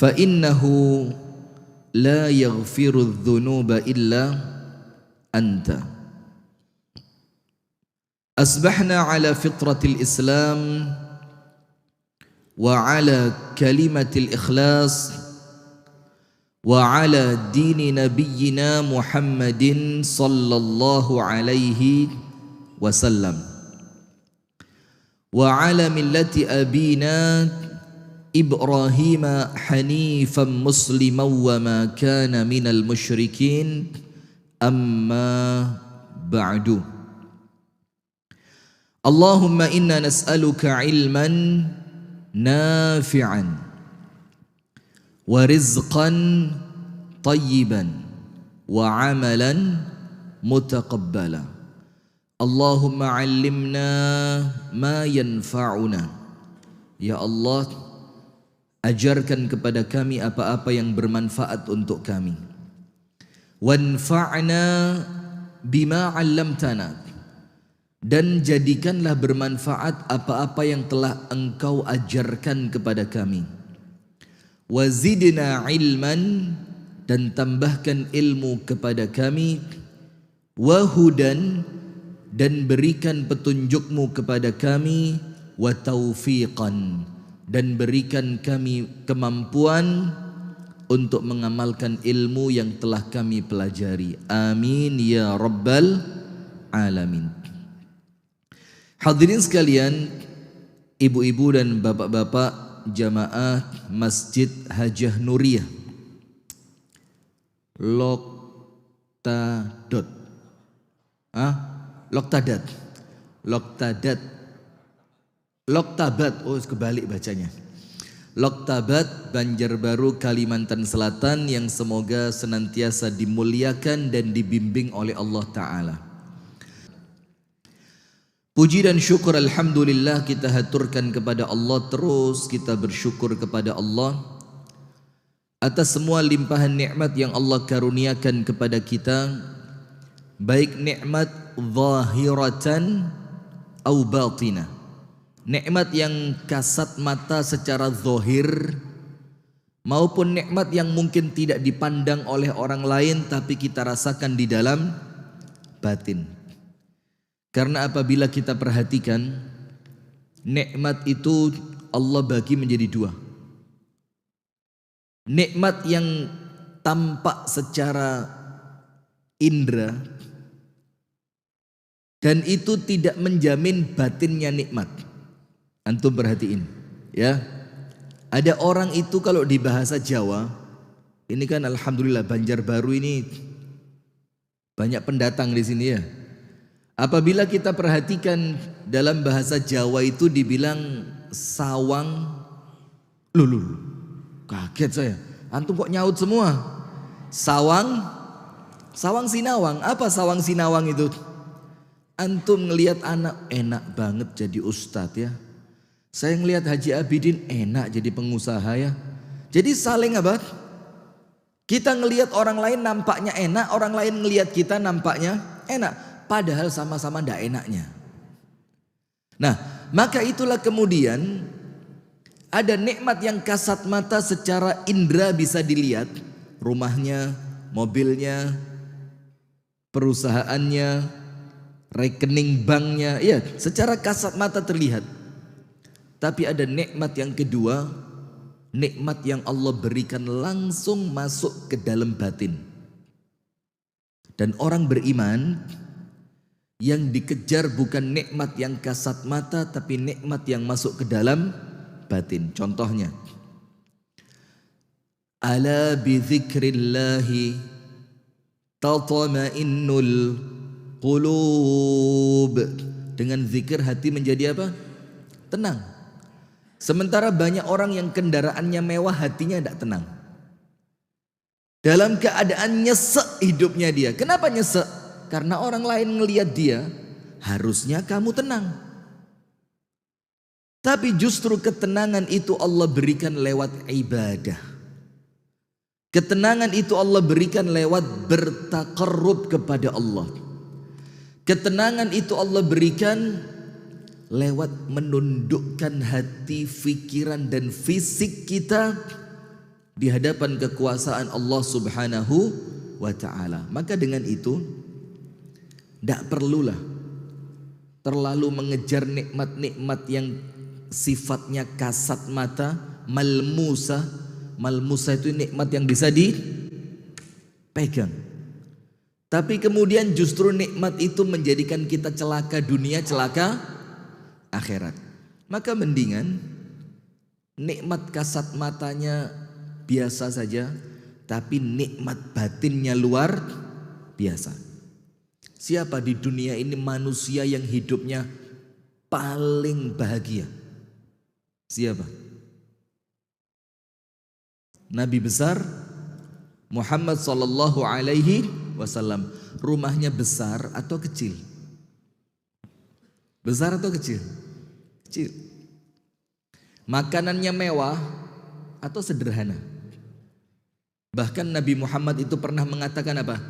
فإنه لا يغفر الذنوب إلا أنت. أصبحنا على فطرة الإسلام وعلى كلمة الإخلاص وعلى دين نبينا محمد صلى الله عليه وسلم وعلى ملة أبينا إبراهيم حنيفا مسلما وما كان من المشركين أما بعد. اللهم إنا نسألك علما نافعا ورزقا طيبا وعملا متقبلا. اللهم علمنا ما ينفعنا. Ya Allah, ajarkan kepada kami apa-apa yang bermanfaat untuk kami. Wanfa'na bima 'allamtana, dan jadikanlah bermanfaat apa-apa yang telah Engkau ajarkan kepada kami. Wazidna ilman, dan tambahkan ilmu kepada kami. Wahudan, dan berikan petunjuk-Mu kepada kami. Wa taufiqan, dan berikan kami kemampuan untuk mengamalkan ilmu yang telah kami pelajari. Amin ya rabbal alamin. Hadirin sekalian, ibu-ibu dan bapak-bapak jamaah Masjid Hajah Nuriyah Loktadat, Loktabat, oh kebalik bacanya. Loktabat, Banjarbaru, Kalimantan Selatan, yang semoga senantiasa dimuliakan dan dibimbing oleh Allah Ta'ala. Puji dan syukur alhamdulillah kita haturkan kepada Allah. Terus kita bersyukur kepada Allah atas semua limpahan nikmat yang Allah karuniakan kepada kita, baik nikmat zahiratan au batinah, nikmat yang kasat mata secara zahir maupun nikmat yang mungkin tidak dipandang oleh orang lain tapi kita rasakan di dalam batin. Karena apabila kita perhatikan, nikmat itu Allah bagi menjadi dua. Nikmat yang tampak secara indera, dan itu tidak menjamin batinnya nikmat. Antum perhatiin, ya. Ada orang itu kalau di bahasa Jawa, ini kan alhamdulillah Banjarbaru ini banyak pendatang di sini ya. Apabila kita perhatikan dalam bahasa Jawa itu dibilang sawang, lulu, kaget saya. Antum kok nyaut semua? Sawang sinawang. Apa sawang sinawang itu? Antum ngelihat anak enak banget jadi ustadz ya. Saya ngelihat Haji Abidin enak jadi pengusaha ya. Jadi saling apa? Kita ngelihat orang lain nampaknya enak, orang lain ngelihat kita nampaknya enak. Padahal sama-sama ndak enaknya. Nah, maka itulah kemudian ada nikmat yang kasat mata secara indera bisa dilihat. Rumahnya, mobilnya, perusahaannya, rekening banknya, ya secara kasat mata terlihat. Tapi ada nikmat yang kedua, nikmat yang Allah berikan langsung masuk ke dalam batin. Dan orang beriman yang dikejar bukan nikmat yang kasat mata, tapi nikmat yang masuk ke dalam batin. Contohnya, ala bi dzikrillahi tatma'innul qulub. Dengan zikir hati menjadi apa? Tenang. Sementara banyak orang yang kendaraannya mewah, hatinya tidak tenang. Dalam keadaan nyesek hidupnya dia. Kenapa nyesek? Karena orang lain ngelihat dia, harusnya kamu tenang. Tapi justru ketenangan itu Allah berikan lewat ibadah. Ketenangan itu Allah berikan lewat bertaqarrub kepada Allah. Ketenangan itu Allah berikan lewat menundukkan hati, pikiran dan fisik kita di hadapan kekuasaan Allah Subhanahu wa ta'ala. Maka dengan itu tidak perlulah terlalu mengejar nikmat-nikmat yang sifatnya kasat mata, malmusa. Malmusa itu nikmat yang bisa dipegang. Tapi kemudian justru nikmat itu menjadikan kita celaka dunia, celaka akhirat. Maka mendingan nikmat kasat matanya biasa saja, tapi nikmat batinnya luar biasa. Siapa di dunia ini manusia yang hidupnya paling bahagia? Siapa? Nabi besar Muhammad sallallahu alaihi wasallam. Rumahnya besar atau kecil? Besar atau kecil? Kecil. Makanannya mewah atau sederhana? Bahkan Nabi Muhammad itu pernah mengatakan apa?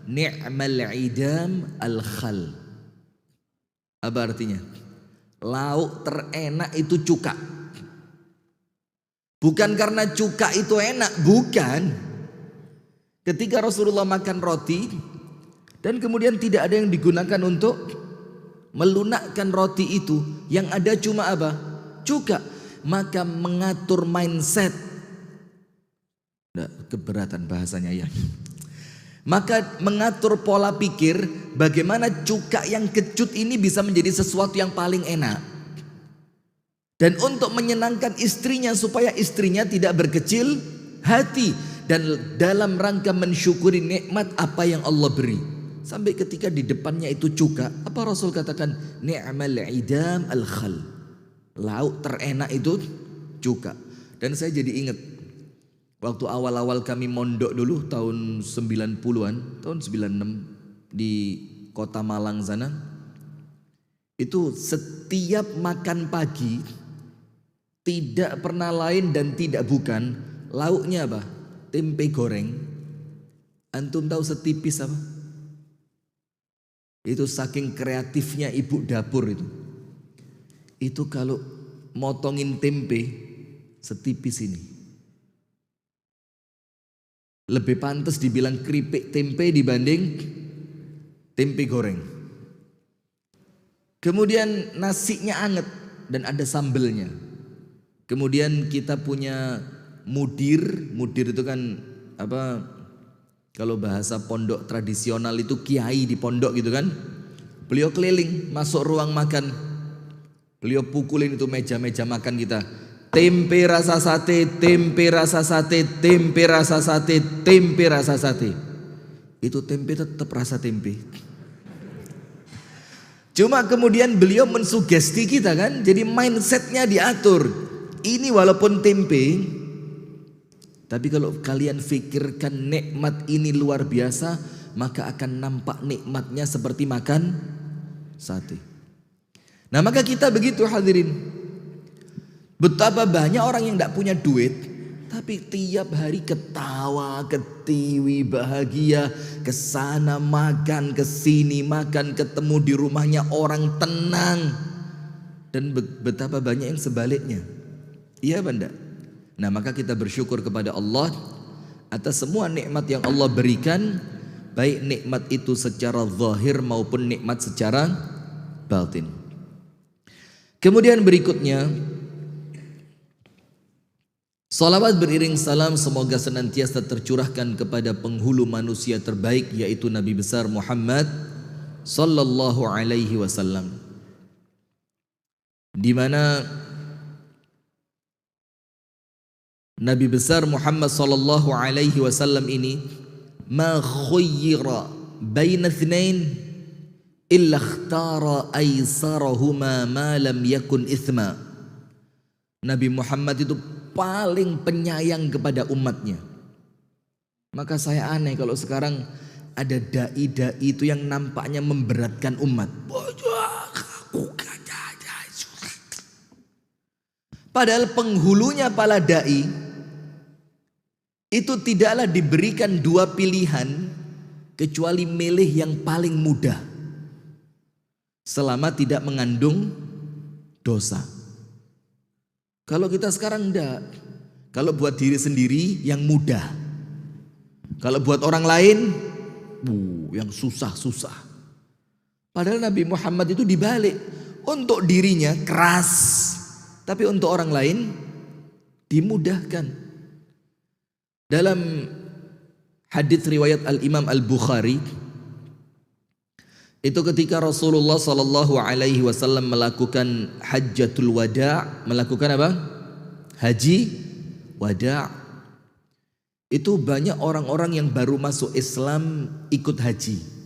Ni'mal idam al-khal. Apa artinya? Lauk terenak itu cuka. Bukan karena cuka itu enak, bukan. Ketika Rasulullah makan roti dan kemudian tidak ada yang digunakan untuk melunakkan roti itu, yang ada cuma apa? Cuka. Maka mengatur mindset. Nah, keberatan bahasanya ya. Maka mengatur pola pikir bagaimana cuka yang kecut ini bisa menjadi sesuatu yang paling enak. Dan untuk menyenangkan istrinya supaya istrinya tidak berkecil hati. Dan dalam rangka mensyukuri nikmat apa yang Allah beri. Sampai ketika di depannya itu cuka, apa Rasul katakan? Ni'mal idam al-khal. Lauk terenak itu cuka. Dan saya jadi ingat waktu awal-awal kami mondok dulu tahun 90-an, tahun 96 di kota Malang sana. Itu setiap makan pagi tidak pernah lain dan tidak bukan lauknya apa? Tempe goreng. Antum tahu setipis apa? Itu saking kreatifnya ibu dapur itu. Itu kalau motongin tempe setipis ini. Lebih pantas dibilang keripik tempe dibanding tempe goreng. Kemudian nasinya anget dan ada sambelnya. Kemudian kita punya mudir. Mudir itu kan apa? Kalau bahasa pondok tradisional itu kiai di pondok gitu kan. Beliau keliling masuk ruang makan. Beliau pukulin itu meja-meja makan kita. Tempe rasa sate, tempe rasa sate, tempe rasa sate, tempe rasa sate. Itu tempe tetap rasa tempe. Cuma kemudian beliau mensugesti kita kan. Jadi mindsetnya diatur. Ini walaupun tempe, tapi kalau kalian fikirkan nikmat ini luar biasa, maka akan nampak nikmatnya seperti makan sate. Nah maka kita begitu hadirin. Betapa banyak orang yang tidak punya duit, tapi tiap hari ketawa, ketiwi, bahagia, kesana makan, kesini makan, ketemu di rumahnya orang tenang. Dan betapa banyak yang sebaliknya. Iya benda. Nah maka kita bersyukur kepada Allah atas semua nikmat yang Allah berikan, baik nikmat itu secara zahir maupun nikmat secara batin. Kemudian berikutnya, salawat beriring salam semoga senantiasa tercurahkan kepada penghulu manusia terbaik, yaitu Nabi besar Muhammad sallallahu alaihi wasallam, di mana Nabi besar Muhammad sallallahu alaihi wasallam ini ma khuyyira baina ithnain illa ikhtara aisarahuma ma lam yakun ithma. Nabi Muhammad itu paling penyayang kepada umatnya. Maka saya aneh kalau sekarang ada dai-dai itu yang nampaknya memberatkan umat. Padahal penghulunya para dai itu tidaklah diberikan dua pilihan kecuali milih yang paling mudah selama tidak mengandung dosa. Kalau kita sekarang enggak, Kalau buat diri sendiri yang mudah. Kalau buat orang lain, yang susah-susah. Padahal Nabi Muhammad itu dibalik. Untuk dirinya keras, tapi untuk orang lain dimudahkan. Dalam hadits riwayat Al-Imam Al-Bukhari, itu ketika Rasulullah Sallallahu Alaihi Wasallam melakukan Hajjatul Wada, melakukan apa? Haji Wada. Itu banyak orang-orang yang baru masuk Islam ikut haji.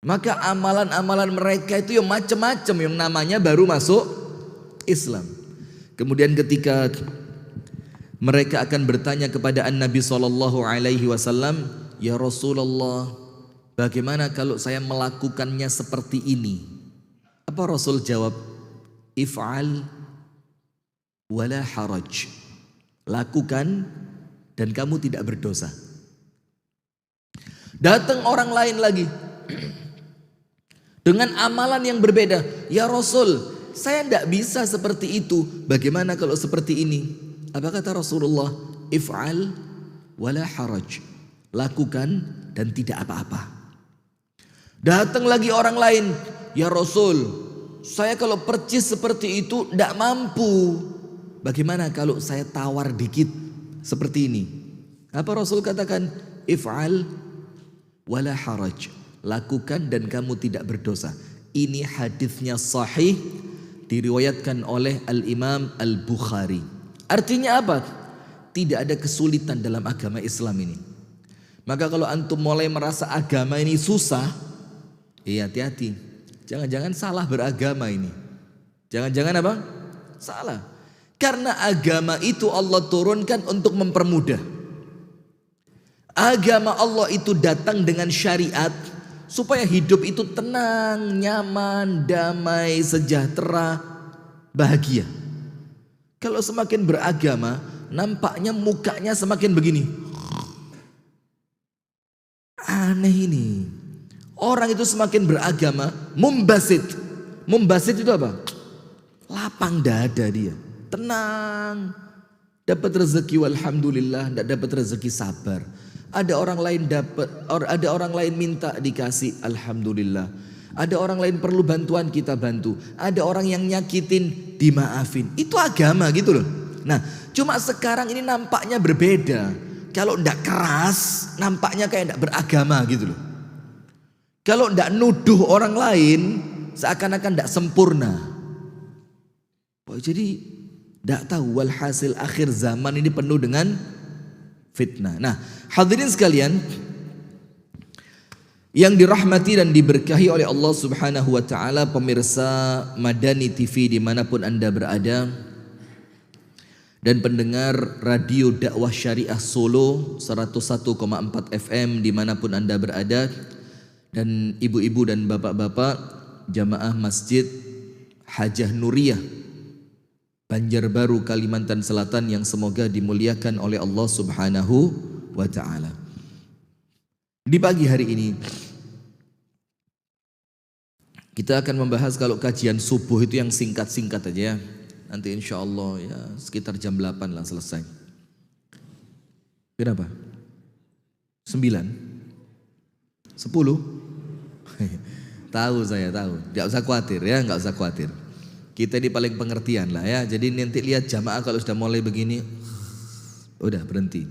Maka amalan-amalan mereka itu yang macam-macam, yang namanya baru masuk Islam. Kemudian ketika mereka akan bertanya kepada Nabi Sallallahu Alaihi Wasallam, ya Rasulullah, bagaimana kalau saya melakukannya seperti ini? Apa Rasul jawab? If'al wala haraj. Lakukan dan kamu tidak berdosa. Datang orang lain lagi dengan amalan yang berbeda. Ya Rasul, saya tidak bisa seperti itu. Bagaimana kalau seperti ini? Apa kata Rasulullah? If'al wala haraj. Lakukan dan tidak apa-apa. Datang lagi orang lain. Ya Rasul, saya kalau percis seperti itu tidak mampu. Bagaimana kalau saya tawar dikit seperti ini? Apa Rasul katakan? If'al wala haraj. Lakukan dan kamu tidak berdosa. Ini hadisnya sahih, diriwayatkan oleh Al-Imam Al-Bukhari. Artinya apa? Tidak ada kesulitan dalam agama Islam ini. Maka kalau antum mulai merasa agama ini susah, hati-hati. Jangan-jangan salah beragama ini. Jangan-jangan apa? Salah. Karena agama itu Allah turunkan untuk mempermudah. Agama Allah itu datang dengan syariat supaya hidup itu tenang, nyaman, damai, sejahtera, bahagia. Kalau semakin beragama, nampaknya mukanya semakin begini. Aneh ini. Orang itu semakin beragama, mumbasit. Mumbasit itu apa? Lapang dada dia. Tenang. Dapat rezeki walhamdulillah, tidak dapat rezeki sabar. Ada orang lain dapat, ada orang lain minta dikasih, alhamdulillah. Ada orang lain perlu bantuan, kita bantu. Ada orang yang nyakitin, dimaafin. Itu agama gitu loh. Nah, cuma sekarang ini nampaknya berbeda. Kalau tidak keras, nampaknya kayak tidak beragama gitu loh. Kalau tidak nuduh orang lain, seakan-akan tidak sempurna. Jadi tidak tahu, walhasil akhir zaman ini penuh dengan fitnah. Nah, hadirin sekalian yang dirahmati dan diberkahi oleh Allah Subhanahu wa taala, pemirsa Madani TV dimanapun Anda berada, dan pendengar radio dakwah syariah Solo 101,4 FM dimanapun Anda berada, dan ibu-ibu dan bapak-bapak jamaah Masjid Hajah Nuriyah Banjarbaru, Kalimantan Selatan, yang semoga dimuliakan oleh Allah Subhanahu wa taala. Di pagi hari ini kita akan membahas, kalau kajian subuh itu yang singkat-singkat aja ya. Nanti insya Allah ya sekitar jam 8 lah selesai. Kenapa? 9? 10? Tahu saya, tahu. Gak usah khawatir ya, gak usah khawatir. Kita ini paling pengertian lah ya. Jadi nanti lihat jamaah kalau sudah mulai begini, udah berhenti.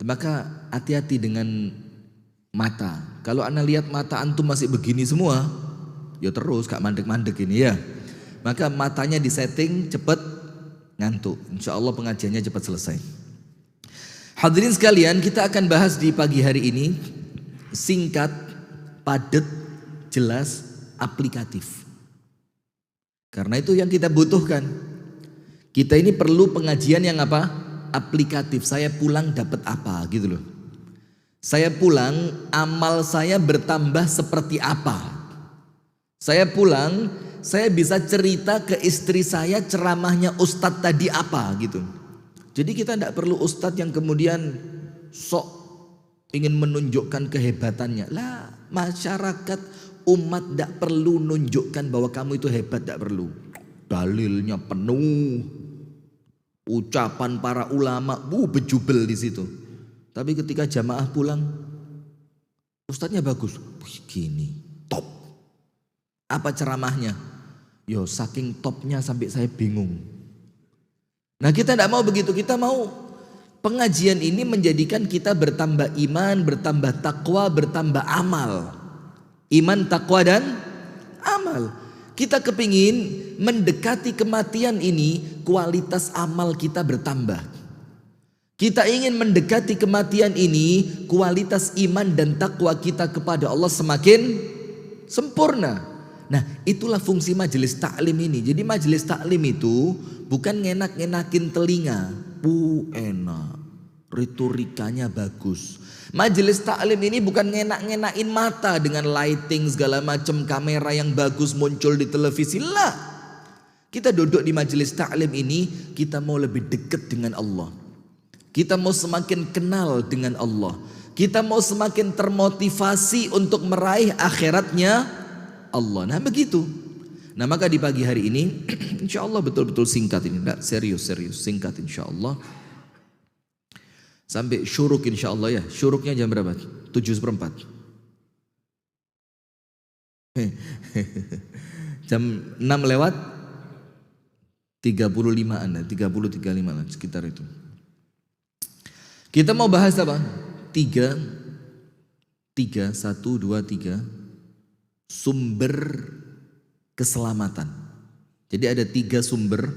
Maka hati-hati dengan mata. Kalau anda lihat mata antum masih begini semua, ya terus gak mandek-mandek ini ya. Maka matanya disetting cepet ngantuk. Insya Allah pengajiannya cepat selesai. Hadirin sekalian, kita akan bahas di pagi hari ini singkat, padat, jelas, aplikatif. Karena itu yang kita butuhkan. Kita ini perlu pengajian yang apa? Aplikatif. Saya pulang dapat apa gitu loh. Saya pulang amal saya bertambah seperti apa. Saya pulang saya bisa cerita ke istri saya ceramahnya ustadz tadi apa gitu. Jadi kita tidak perlu ustadz yang kemudian sok ingin menunjukkan kehebatannya. Lah, masyarakat umat tidak perlu nunjukkan bahwa kamu itu hebat, tidak perlu. Dalilnya penuh. Ucapan para ulama, bejubel di situ. Tapi ketika jamaah pulang, ustadznya bagus. Begini, top. Apa ceramahnya? Yo, saking topnya sampai saya bingung. Nah, kita tidak mau begitu. Kita mau pengajian ini menjadikan kita bertambah iman, bertambah takwa, bertambah amal. Iman, takwa, dan amal. Kita kepingin mendekati kematian ini, kualitas amal kita bertambah. Kita ingin mendekati kematian ini, kualitas iman dan takwa kita kepada Allah semakin sempurna. Nah, itulah fungsi majelis taklim ini. Jadi majelis taklim itu bukan ngenak-ngenakin telinga. Enak, retorikanya bagus. Majelis taklim ini bukan ngenak-ngenakin mata dengan lighting segala macam, kamera yang bagus muncul di televisi. Lah. Kita duduk di majelis taklim ini, kita mau lebih dekat dengan Allah. Kita mau semakin kenal dengan Allah. Kita mau semakin termotivasi untuk meraih akhiratnya Allah. Nah, begitu. Nah, maka di pagi hari ini insya Allah betul-betul singkat ini. Enggak, serius singkat insya Allah. Sampai syuruk insya Allah ya. Syuruknya jam berapa? 7:04. Jam 6 lewat 35-an, 35 sekitar itu. Kita mau bahas apa? 3, 1, 2, 3 sumber keselamatan. Jadi ada 3 sumber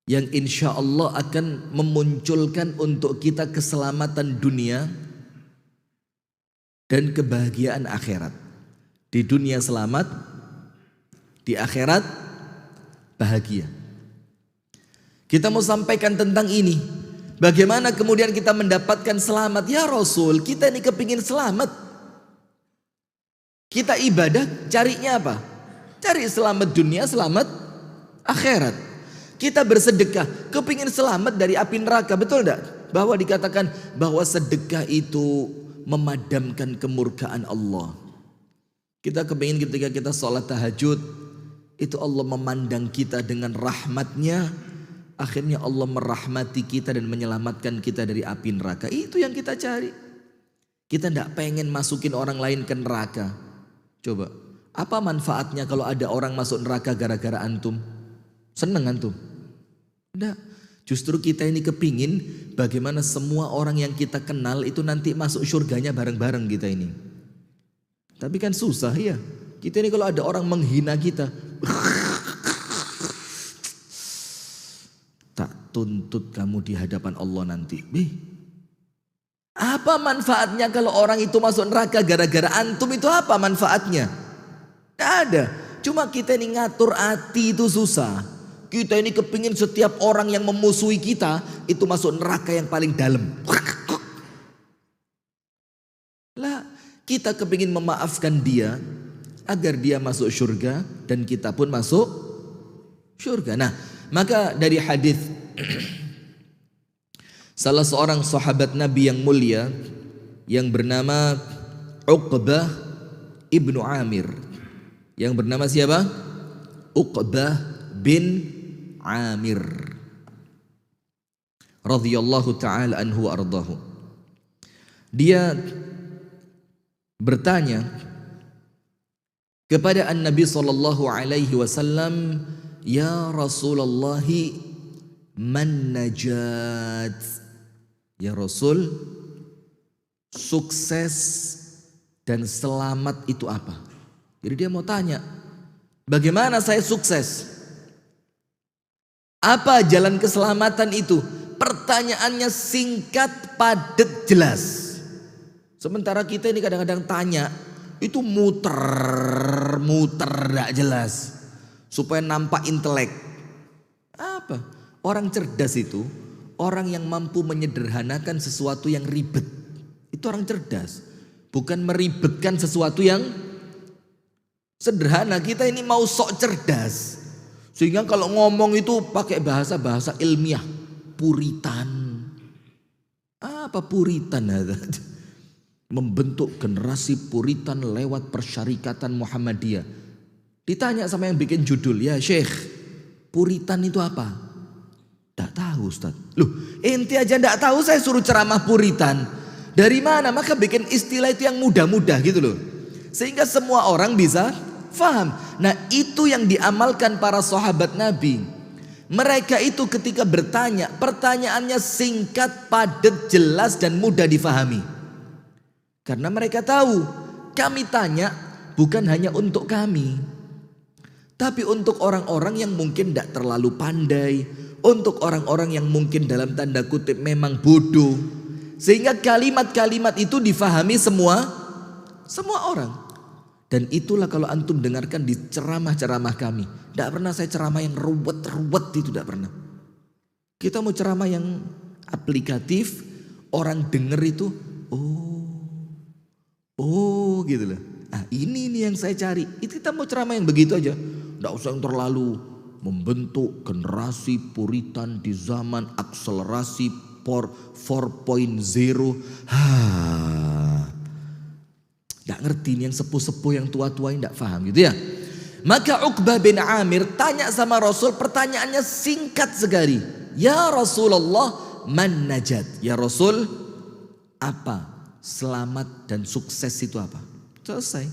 yang insya Allah akan memunculkan untuk kita keselamatan dunia dan kebahagiaan akhirat. Di dunia selamat, di akhirat bahagia. Kita mau sampaikan tentang ini. Bagaimana kemudian kita mendapatkan selamat? Ya Rasul, kita ini kepingin selamat. Kita ibadah carinya apa? Cari selamat dunia, selamat akhirat. Kita bersedekah, kepingin selamat dari api neraka, betul tidak? Bahwa dikatakan bahwa sedekah itu memadamkan kemurkaan Allah. Kita kepingin ketika kita sholat tahajud, itu Allah memandang kita dengan rahmatnya. Akhirnya Allah merahmati kita dan menyelamatkan kita dari api neraka. Itu yang kita cari. Kita tidak pengen masukin orang lain ke neraka. Coba, apa manfaatnya kalau ada orang masuk neraka gara-gara antum? Seneng antum? Tidak. Justru kita ini kepingin bagaimana semua orang yang kita kenal itu nanti masuk surganya bareng-bareng kita ini. Tapi kan susah ya. Kita ini kalau ada orang menghina kita, tak tuntut kamu di hadapan Allah nanti. Apa manfaatnya kalau orang itu masuk neraka gara-gara antum? Itu apa manfaatnya? Tidak ada. Cuma kita ini ngatur hati itu susah. Kita ini kepingin setiap orang yang memusuhi kita itu masuk neraka yang paling dalam. Lah, kita kepingin memaafkan dia agar dia masuk surga dan kita pun masuk surga. Nah, maka dari hadis salah seorang sahabat Nabi yang mulia yang bernama Uqbah ibnu Amir. Yang bernama siapa? Uqbah bin Amir radhiyallahu ta'ala anhu wa ardahu. Dia bertanya kepada An-Nabi sallallahu alaihi wasallam, "Ya Rasulullah, man najat?" Ya Rasul, sukses dan selamat itu apa? Jadi dia mau tanya, bagaimana saya sukses? Apa jalan keselamatan itu? Pertanyaannya singkat, padat, jelas. Sementara kita ini kadang-kadang tanya, itu muter gak jelas. Supaya nampak intelek. Apa? Orang cerdas itu orang yang mampu menyederhanakan sesuatu yang ribet. Itu orang cerdas. Bukan meribetkan sesuatu yang sederhana. Kita ini mau sok cerdas. Sehingga kalau ngomong itu pakai bahasa-bahasa ilmiah. Puritan. Apa puritan? Membentuk generasi puritan lewat persyarikatan Muhammadiyah. Ditanya sama yang bikin judul, ya Syekh, puritan itu apa? Tidak tahu Ustaz. Loh, ente aja tidak tahu saya suruh ceramah puritan. Dari mana? Maka bikin istilah itu yang mudah-mudah gitu loh. Sehingga semua orang bisa faham. Nah itu yang diamalkan para sahabat Nabi. Mereka itu ketika bertanya, pertanyaannya singkat, padat, jelas dan mudah difahami. Karena mereka tahu, kami tanya bukan hanya untuk kami. Tapi untuk orang-orang yang mungkin tidak terlalu pandai. Untuk orang-orang yang mungkin dalam tanda kutip memang bodoh. Sehingga kalimat-kalimat itu difahami semua orang. Dan itulah kalau antum dengarkan di ceramah-ceramah kami. Tidak pernah saya ceramah yang ruwet-ruwet itu, tidak pernah. Kita mau ceramah yang aplikatif. Orang denger itu, oh gitu loh. Ah ini nih yang saya cari. Itu kita mau ceramah yang begitu aja. Tidak usah yang terlalu membentuk generasi puritan di zaman akselerasi 4.0. Tidak ngerti nih yang sepuh-sepuh yang tua-tua ini tidak paham gitu ya. Maka Uqbah bin Amir tanya sama Rasul, pertanyaannya singkat sekali. Ya Rasulullah, man najat? Ya Rasul, apa selamat dan sukses itu apa? Selesai.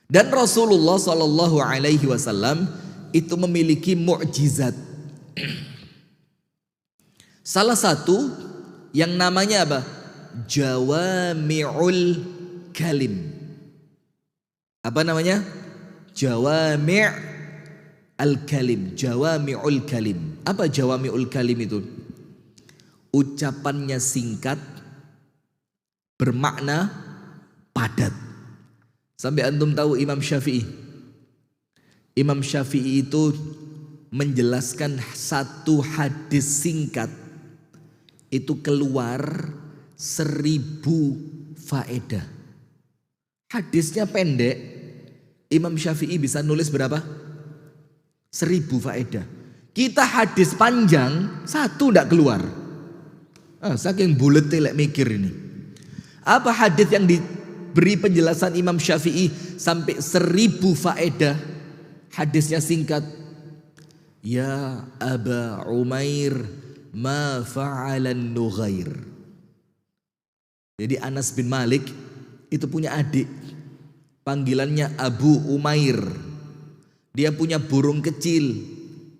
Dan Rasulullah Shallallahu Alaihi Wasallam itu memiliki mukjizat. Salah satu yang namanya apa? Jawami'ul kalim. Apa namanya? Jawami' al-kalim. Jawami'ul kalim. Apa jawami'ul kalim itu? Ucapannya singkat, bermakna padat. Sampai antum tahu Imam Syafi'i. Imam Syafi'i itu menjelaskan satu hadis singkat itu keluar 1000 faedah. Hadisnya pendek, Imam Syafi'i bisa nulis berapa? 1000 faedah. Kita hadis panjang, satu tidak keluar. Saking buletnya mikir ini. Apa hadis yang diberi penjelasan Imam Syafi'i sampai 1000 faedah? Hadisnya singkat. Ya Aba Umair, ma fa'alan nughair. Jadi Anas bin Malik itu punya adik, panggilannya Abu Umair. Dia punya burung kecil,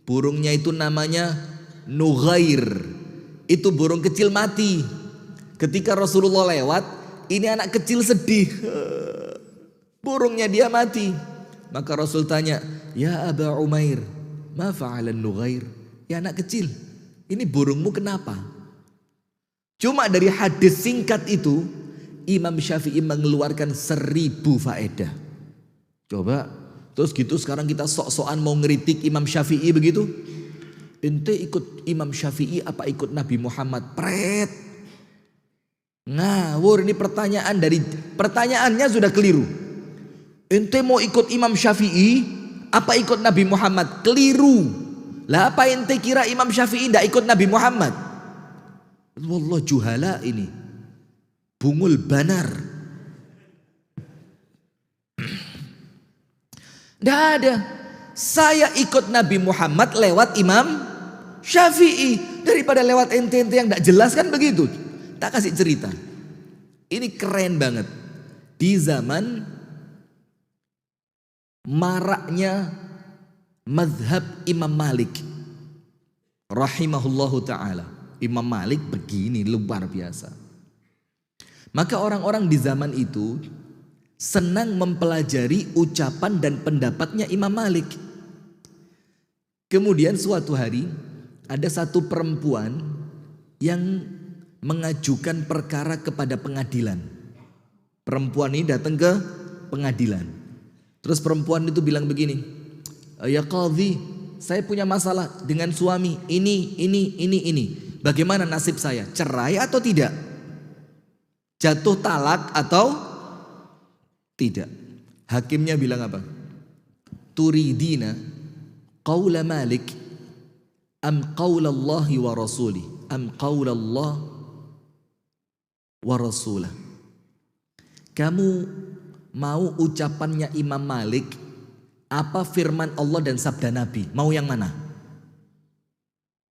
burungnya itu namanya Nughair. Itu burung kecil mati. Ketika Rasulullah lewat, ini anak kecil sedih, burungnya dia mati. Maka Rasul tanya, ya Aba Umair, ma fa'alan Nughair? Ya anak kecil, ini burungmu kenapa? Cuma dari hadis singkat itu Imam Syafi'i mengeluarkan 1000 faedah. Coba terus gitu sekarang kita sok-sokan mau ngeritik Imam Syafi'i begitu. Ente ikut Imam Syafi'i apa ikut Nabi Muhammad? Pret. Ngawur, ini pertanyaannya sudah keliru. Ente mau ikut Imam Syafi'i apa ikut Nabi Muhammad? Keliru. Lah apa ente kira Imam Syafi'i tidak ikut Nabi Muhammad? Wallah juhala ini. Bungul banar. Tidak ada. Saya ikut Nabi Muhammad lewat Imam Syafi'i. Daripada lewat ente-ente yang tidak jelas kan begitu. Tak kasih cerita. Ini keren banget. Di zaman maraknya mazhab Imam Malik rahimahullahu ta'ala. Imam Malik begini luar biasa. Maka orang-orang di zaman itu senang mempelajari ucapan dan pendapatnya Imam Malik. Kemudian suatu hari ada satu perempuan yang mengajukan perkara kepada pengadilan. Perempuan ini datang ke pengadilan. Terus perempuan itu bilang begini, ya qadhi, saya punya masalah dengan suami ini. Bagaimana nasib saya? Cerai atau tidak? Jatuh talak atau tidak? Hakimnya bilang apa? Turidina qawla Malik am qawla Allahi wa rasuli am qawla Allah wa rasulah. Kamu mau ucapannya Imam Malik apa firman Allah dan sabda Nabi? Mau yang mana?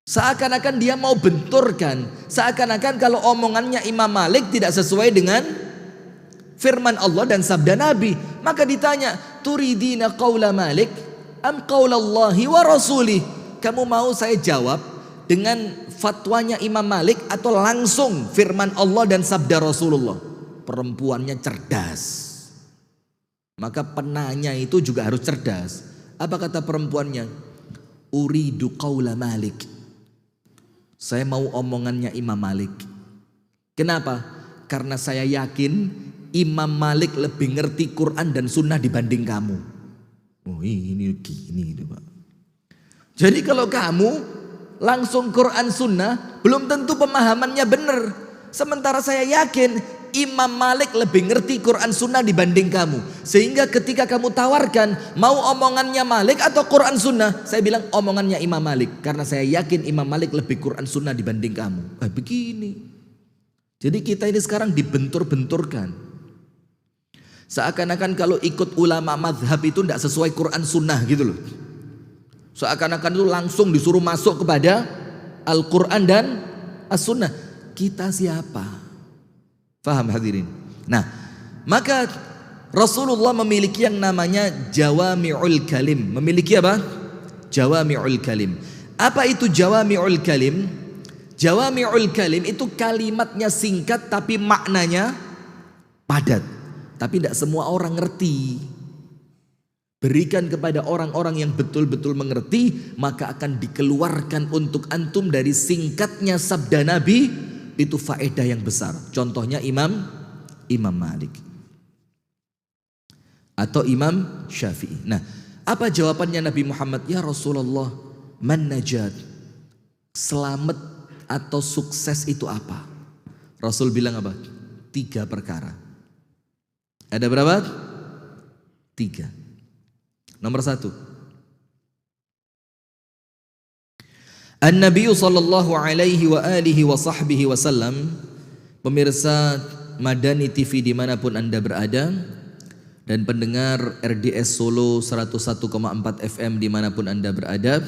Seakan-akan dia mau benturkan, seakan-akan kalau omongannya Imam Malik tidak sesuai dengan firman Allah dan sabda Nabi. Maka ditanya, turidina qaula Malik am qaulallahi wa rasulih? Kamu mau saya jawab dengan fatwanya Imam Malik atau langsung firman Allah dan sabda Rasulullah? Perempuannya cerdas. Maka penanya itu juga harus cerdas. Apa kata perempuannya? Uridu qaula Malik. Saya mau omongannya Imam Malik. Kenapa? Karena saya yakin Imam Malik lebih ngerti Quran dan Sunnah dibanding kamu. Oh ini gini Pak. Jadi kalau kamu langsung Quran Sunnah, belum tentu pemahamannya benar. Sementara saya yakin Imam Malik lebih ngerti Quran Sunnah dibanding kamu. Sehingga ketika kamu tawarkan mau omongannya Malik atau Quran Sunnah, saya bilang omongannya Imam Malik. Karena saya yakin Imam Malik lebih Quran Sunnah dibanding kamu. Begini. Jadi kita ini sekarang dibentur-benturkan. Seakan-akan kalau ikut ulama madhab itu tidak sesuai Quran Sunnah gitu loh. Seakan-akan itu langsung disuruh masuk kepada Al-Quran dan As-Sunnah. Kita siapa? Faham hadirin? Nah, maka Rasulullah memiliki yang namanya Jawami'ul Kalim. Memiliki apa? Jawami'ul Kalim. Apa itu Jawami'ul Kalim? Jawami'ul Kalim itu kalimatnya singkat tapi maknanya padat. Tapi tidak semua orang ngerti. Berikan kepada orang-orang yang betul-betul mengerti, maka akan dikeluarkan untuk antum dari singkatnya sabda Nabi, itu faedah yang besar. Contohnya Imam Malik atau Imam Syafi'i. Nah, apa jawabannya Nabi Muhammad? Ya Rasulullah, man najat? Selamat atau sukses itu apa? Rasul bilang apa? 3 perkara. Ada berapa? 3. Nomor 1, An-Nabi sallallahu alaihi wa alihi wa sahbihi wasallam. Pemirsa Madani TV dimanapun anda berada, dan pendengar RDS Solo 101,4 FM dimanapun anda berada.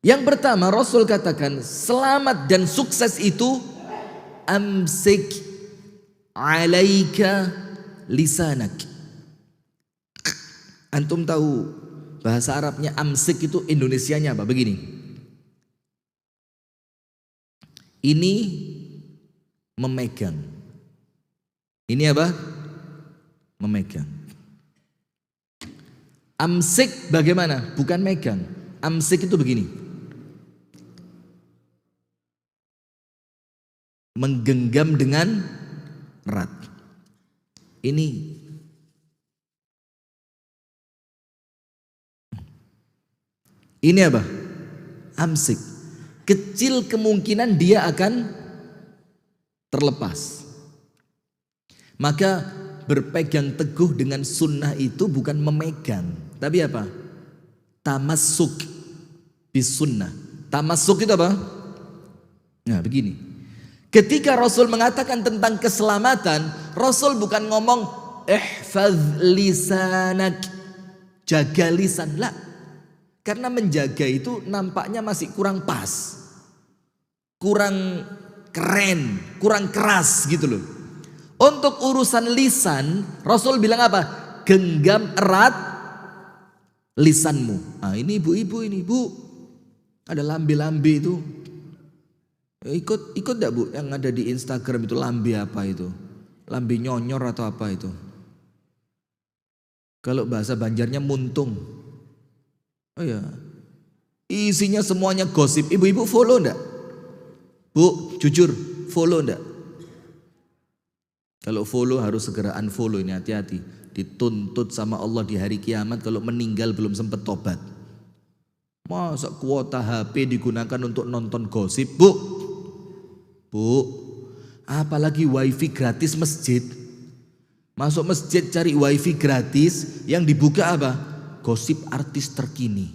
Yang pertama, Rasul katakan selamat dan sukses itu amsik alaika lisanak. Antum tahu bahasa Arabnya amsik itu Indonesianya apa? Begini. Ini memegang. Ini apa? Memegang. Amsik bagaimana? Bukan megang. Amsik itu begini. Menggenggam dengan erat. Ini apa? Amsik. Kecil kemungkinan dia akan terlepas. Maka berpegang teguh dengan sunnah itu bukan memegang, tapi apa? Tamassuk bis sunnah. Tamassuk itu apa? Nah begini. Ketika Rasul mengatakan tentang keselamatan, Rasul bukan ngomong ihfaz lisanak, jaga lisan, lah. Karena menjaga itu nampaknya masih kurang pas, kurang keren, kurang keras gitu loh. Untuk urusan lisan, Rasul bilang apa? Genggam erat lisanmu. Nah ini ibu-ibu ini, bu, ada lambe-lambe itu. Ikut enggak bu yang ada di Instagram itu, lambe apa itu? Lambe nyonyor atau apa itu? Kalau bahasa Banjarnya muntung. Oh ya, isinya semuanya gosip. Ibu-ibu follow enggak? Bu, jujur follow enggak? Kalau follow harus segera unfollow, ini hati-hati. Dituntut sama Allah di hari kiamat kalau meninggal belum sempat tobat. Masa kuota HP digunakan untuk nonton gosip, bu? Bu, apalagi wifi gratis masjid. Masuk masjid cari wifi gratis, yang dibuka apa? Gosip artis terkini.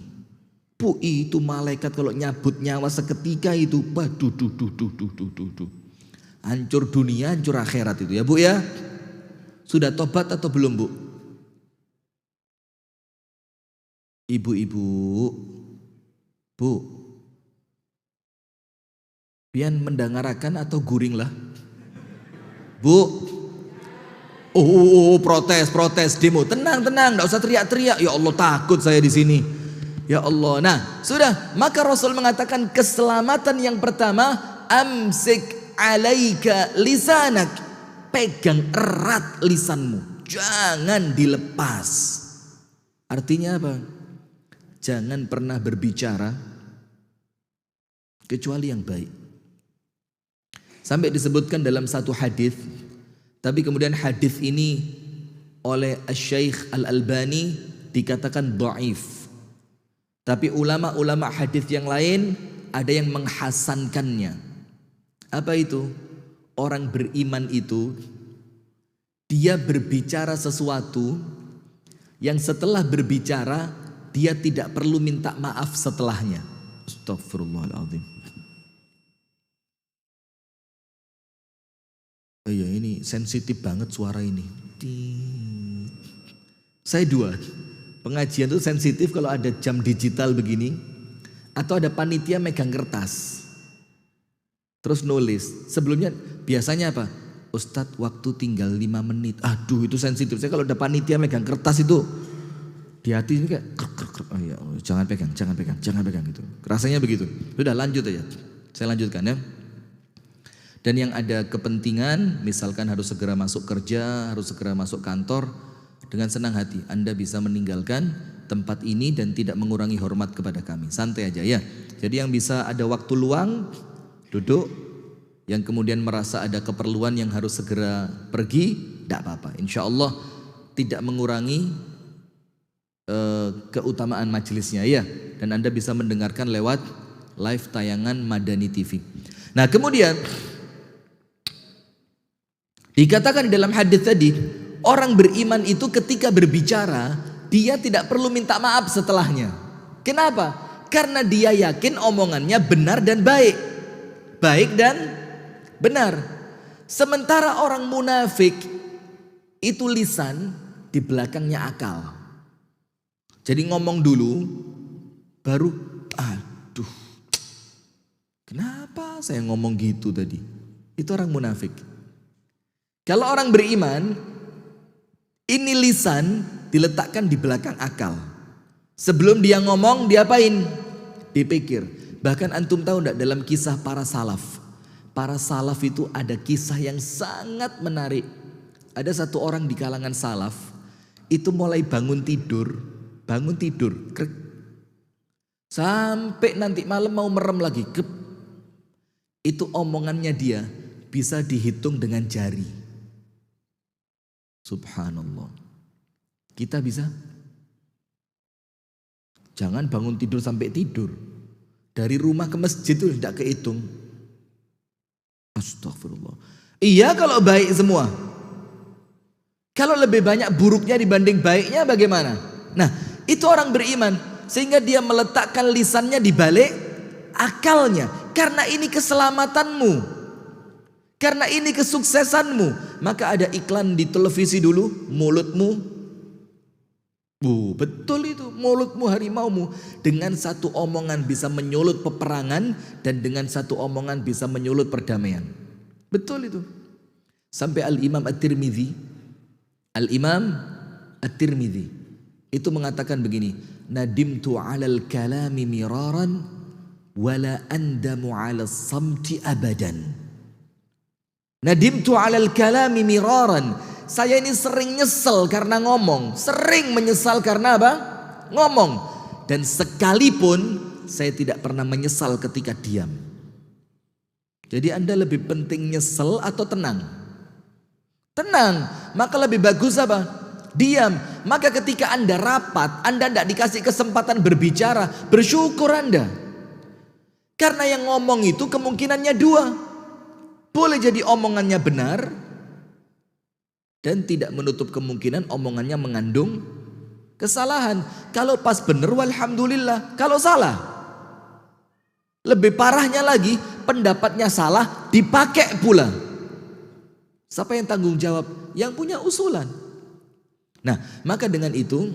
Bu, itu malaikat kalau nyabut nyawa seketika itu, waduh, hancur dunia, hancur akhirat itu ya bu ya. Sudah tobat atau belum bu? Ibu-ibu, bu, Pian mendengarakan atau guring lah? Bu. Oh, protes, demo. Tenang, enggak usah teriak-teriak. Ya Allah, takut saya di sini. Ya Allah. Nah, sudah. Maka Rasul mengatakan keselamatan yang pertama, amsik alaika lisanak. Pegang erat lisanmu. Jangan dilepas. Artinya apa? Jangan pernah berbicara kecuali yang baik. Sampai disebutkan dalam satu hadis, tapi kemudian hadis ini oleh Syekh Al-Albani dikatakan dhaif. Tapi ulama-ulama hadis yang lain ada yang menghasankannya. Apa itu? Orang beriman itu dia berbicara sesuatu yang setelah berbicara dia tidak perlu minta maaf setelahnya. Astagfirullahaladzim. Oh iya, ini sensitif banget suara ini. Saya dua. Pengajian itu sensitif kalau ada jam digital begini. Atau ada panitia megang kertas. Terus nulis. Sebelumnya biasanya apa? Ustadz waktu tinggal 5 menit. Aduh itu sensitif. Saya kalau ada panitia megang kertas itu. Di hati ini kayak krek. Oh iya, jangan pegang gitu. Rasanya begitu. Sudah lanjut aja. Saya lanjutkan ya. Dan yang ada kepentingan, misalkan harus segera masuk kerja, harus segera masuk kantor, dengan senang hati Anda bisa meninggalkan tempat ini dan tidak mengurangi hormat kepada kami. Santai aja ya. Jadi yang bisa ada waktu luang, duduk. Yang kemudian merasa ada keperluan yang harus segera pergi, tidak apa-apa. Insya Allah tidak mengurangi keutamaan majelisnya ya. Dan Anda bisa mendengarkan lewat live tayangan Madani TV. Nah kemudian dikatakan di dalam hadis tadi, orang beriman itu ketika berbicara, dia tidak perlu minta maaf setelahnya. Kenapa? Karena dia yakin omongannya benar dan baik. Baik dan benar. Sementara orang munafik itu lisan, di belakangnya akal. Jadi ngomong dulu, baru aduh, kenapa saya ngomong gitu tadi? Itu orang munafik. Kalau orang beriman, ini lisan diletakkan di belakang akal. Sebelum dia ngomong, diapain? Dipikir. Bahkan antum tahu enggak dalam kisah para salaf? Para salaf itu ada kisah yang sangat menarik. Ada satu orang di kalangan salaf, itu mulai bangun tidur, krek. Sampai nanti malam mau merem lagi, krek. Itu omongannya dia bisa dihitung dengan jari. Subhanallah. Kita bisa? Jangan bangun tidur sampai tidur. Dari rumah ke masjid itu tidak kehitung. Astagfirullah. Iya kalau baik semua. Kalau lebih banyak buruknya dibanding baiknya bagaimana? Nah itu orang beriman. Sehingga dia meletakkan lisannya di balik akalnya. Karena ini keselamatanmu. Karena ini kesuksesanmu. Maka ada iklan di televisi dulu. Mulutmu. Betul itu. Mulutmu harimaumu. Dengan satu omongan bisa menyulut peperangan. Dan dengan satu omongan bisa menyulut perdamaian. Betul itu. Sampai Al-Imam At-Tirmidzi. Al-Imam At-Tirmidzi. Itu mengatakan begini. Nadimtu alal kalami miraran. Wala andamu ala samti abadan. Nadimtu alal kalami miraran. Saya ini sering nyesel karena ngomong. Sering menyesal karena apa? Ngomong. Dan sekalipun saya tidak pernah menyesal ketika diam. Jadi Anda lebih penting nyesel atau tenang? Tenang. Maka lebih bagus apa? Diam. Maka ketika Anda rapat, Anda tidak dikasih kesempatan berbicara, bersyukur Anda. Karena yang ngomong itu kemungkinannya dua. Boleh jadi omongannya benar dan tidak menutup kemungkinan omongannya mengandung kesalahan. Kalau pas benar walhamdulillah, kalau salah lebih parahnya lagi pendapatnya salah dipakai pula. Siapa yang tanggung jawab? Yang punya usulan. Nah, maka dengan itu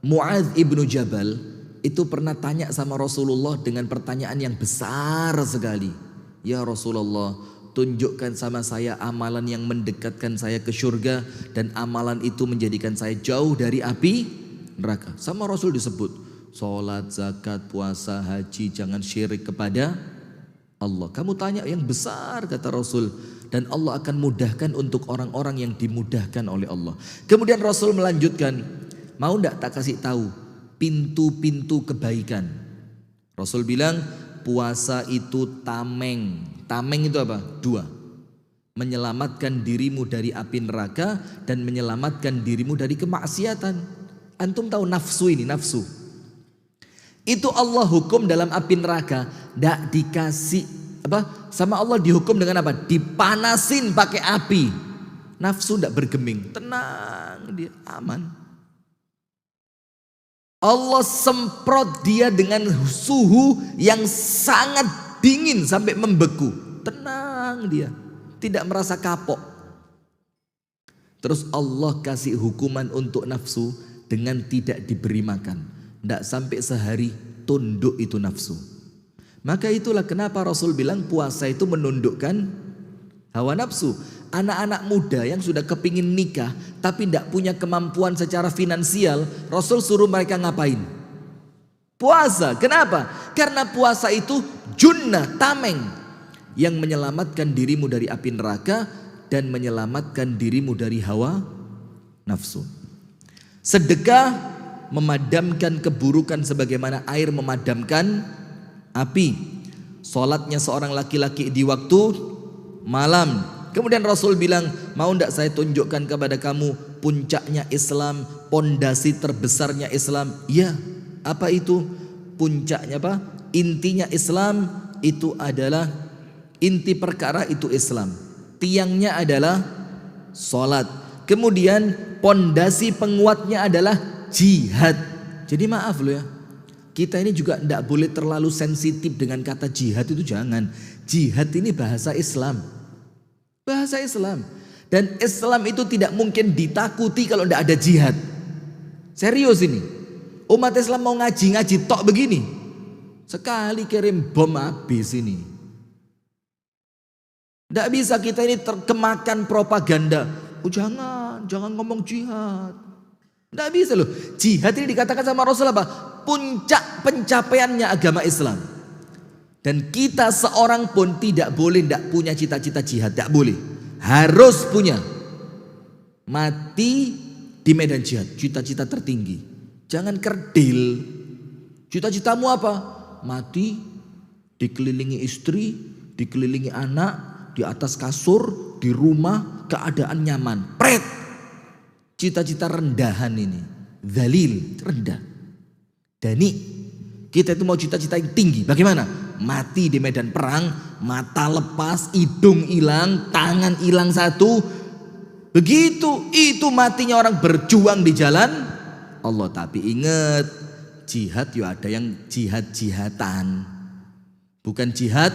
Mu'adz ibnu Jabal itu pernah tanya sama Rasulullah dengan pertanyaan yang besar sekali. Ya Rasulullah, tunjukkan sama saya amalan yang mendekatkan saya ke surga dan amalan itu menjadikan saya jauh dari api neraka. Sama Rasul disebut salat, zakat, puasa, haji, jangan syirik kepada Allah. Kamu tanya yang besar kata Rasul, dan Allah akan mudahkan untuk orang-orang yang dimudahkan oleh Allah. Kemudian Rasul melanjutkan, mau enggak tak kasih tahu pintu-pintu kebaikan? Rasul bilang puasa itu tameng. Tameng itu apa? Dua. Menyelamatkan dirimu dari api neraka dan menyelamatkan dirimu dari kemaksiatan. Antum tahu nafsu ini, nafsu. Itu Allah hukum dalam api neraka, ndak dikasih apa? Sama Allah dihukum dengan apa? Dipanasin pakai api. Nafsu ndak bergeming, tenang dia, aman. Allah semprot dia dengan suhu yang sangat dingin sampai membeku. Tenang dia, tidak merasa kapok. Terus Allah kasih hukuman untuk nafsu dengan tidak diberi makan. Tidak sampai sehari tunduk itu nafsu. Maka itulah kenapa Rasul bilang puasa itu menundukkan hawa nafsu. Anak-anak muda yang sudah kepingin nikah tapi tidak punya kemampuan secara finansial, Rasul suruh mereka ngapain? Puasa. Kenapa? Karena puasa itu junnah, tameng, yang menyelamatkan dirimu dari api neraka dan menyelamatkan dirimu dari hawa nafsu. Sedekah memadamkan keburukan sebagaimana air memadamkan api. Salatnya seorang laki-laki di waktu malam. Kemudian Rasul bilang, mau tidak saya tunjukkan kepada kamu puncaknya Islam, pondasi terbesarnya Islam? Ya, apa itu? Puncaknya apa? Intinya Islam itu adalah, inti perkara itu Islam. Tiangnya adalah salat. Kemudian pondasi penguatnya adalah jihad. Jadi maaf loh ya, kita ini juga tidak boleh terlalu sensitif dengan kata jihad itu, jangan. Jihad ini bahasa Islam, bahasa Islam, dan Islam itu tidak mungkin ditakuti kalau tidak ada jihad. Serius ini, umat Islam mau ngaji tok begini, sekali kirim bom habis ini. Tidak bisa kita ini terkemakan propaganda. Oh jangan ngomong jihad. Tidak bisa loh. Jihad ini dikatakan sama Rasul apa? Puncak pencapaiannya agama Islam. Dan kita seorang pun tidak boleh tidak punya cita-cita jihad. Tidak boleh. Harus punya. Mati di medan jihad. Cita-cita tertinggi. Jangan kerdil. Cita-citamu apa? Mati dikelilingi istri, dikelilingi anak, di atas kasur, di rumah, keadaan nyaman. Pret. Cita-cita rendahan ini, dzalil, rendah. Dani, kita itu mau cita-cita yang tinggi. Bagaimana? Mati di medan perang, mata lepas, hidung hilang, tangan hilang satu. Begitu, itu matinya orang berjuang di jalan Allah. Tapi ingat, jihad ya ada yang jihad-jihatan. Bukan jihad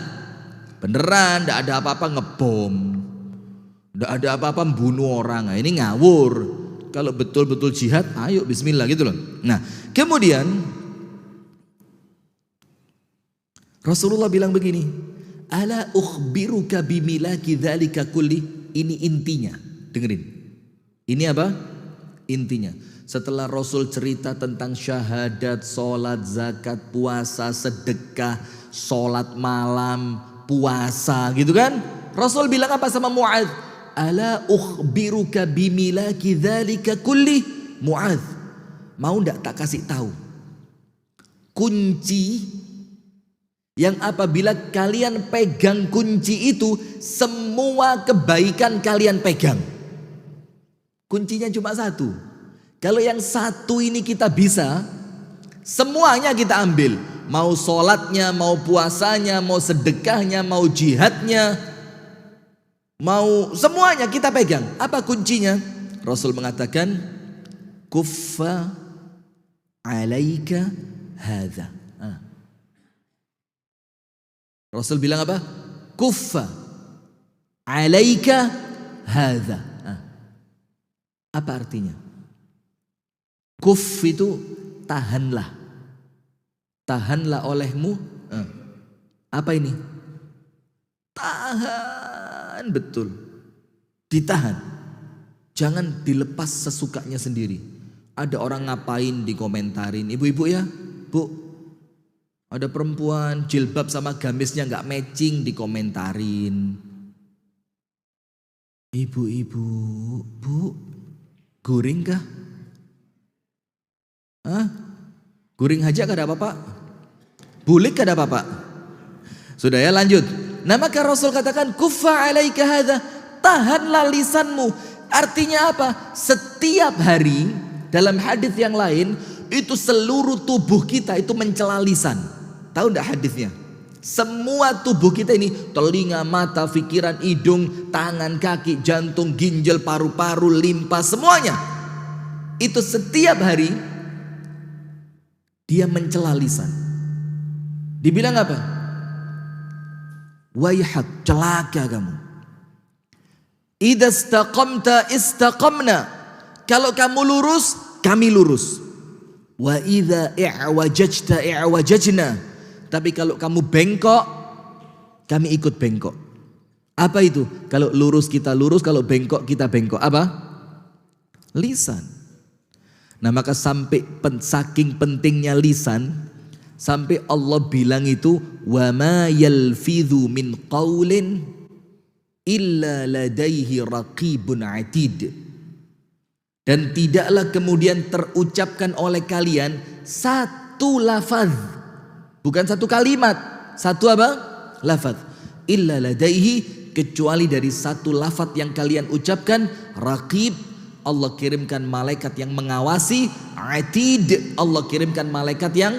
beneran, tidak ada apa-apa ngebom, tidak ada apa-apa membunuh orang. Nah, ini ngawur. Kalau betul-betul jihad, ayo bismillah gitu loh. Nah, kemudian Rasulullah bilang begini, ala ukhbiruka bimilaki dzalika kulli. Ini intinya, dengerin. Ini apa? Intinya. Setelah Rasul cerita tentang syahadat, sholat, zakat, puasa, sedekah, sholat malam, puasa gitu kan. Rasul bilang apa sama Mu'adz? Ala ukhbiruka bimilaki dzalika kulli. Mu'adz, mau ndak tak kasih tahu kunci yang apabila kalian pegang kunci itu, semua kebaikan kalian pegang. Kuncinya cuma satu. Kalau yang satu ini kita bisa, semuanya kita ambil. Mau sholatnya, mau puasanya, mau sedekahnya, mau jihadnya, mau semuanya kita pegang. Apa kuncinya? Rasul mengatakan, kuffa alaika hadza. Rasul bilang apa? Kuffa alaika hadza. Apa artinya? Kuff itu tahanlah. tahanlah olehmu. Apa ini? Tahan betul. Ditahan. Jangan dilepas sesukanya sendiri. Ada orang ngapain dikomentarin. Ibu-ibu ya, Bu. Ada perempuan jilbab sama gamisnya nggak matching dikomentarin. Ibu-ibu, Bu, guring kah? Hah? Guring aja gak ada apa-apa? Bulik gak ada apa-apa? Sudah ya, lanjut. Nah maka Rasul katakan kuffa alaika hadza, tahanlah lisanmu. Artinya apa? Setiap hari dalam hadis yang lain itu seluruh tubuh kita itu mencela lisan. Tahu enggak hadisnya? Semua tubuh kita ini, telinga, mata, pikiran, hidung, tangan, kaki, jantung, ginjal, paru-paru, limpa, semuanya. Itu setiap hari dia mencela lisan. Dibilang apa? Wayhak, celaka kamu. Idza istaqamta istaqamna. Kalau kamu lurus, kami lurus. Wa idza i'wajajta i'wajajna. Tapi kalau kamu bengkok, kami ikut bengkok. Apa itu? Kalau lurus kita lurus, kalau bengkok kita bengkok. Apa? Lisan. Nah maka sampai saking pentingnya lisan, sampai Allah bilang itu wa ma yalfidhu min qaulin illa ladaihi raqibun atid. Dan tidaklah kemudian terucapkan oleh kalian satu lafaz, bukan satu kalimat, satu apa? Lafaz. Illa ladaihi, kecuali dari satu lafaz yang kalian ucapkan, raqib, Allah kirimkan malaikat yang mengawasi, atid, Allah kirimkan malaikat yang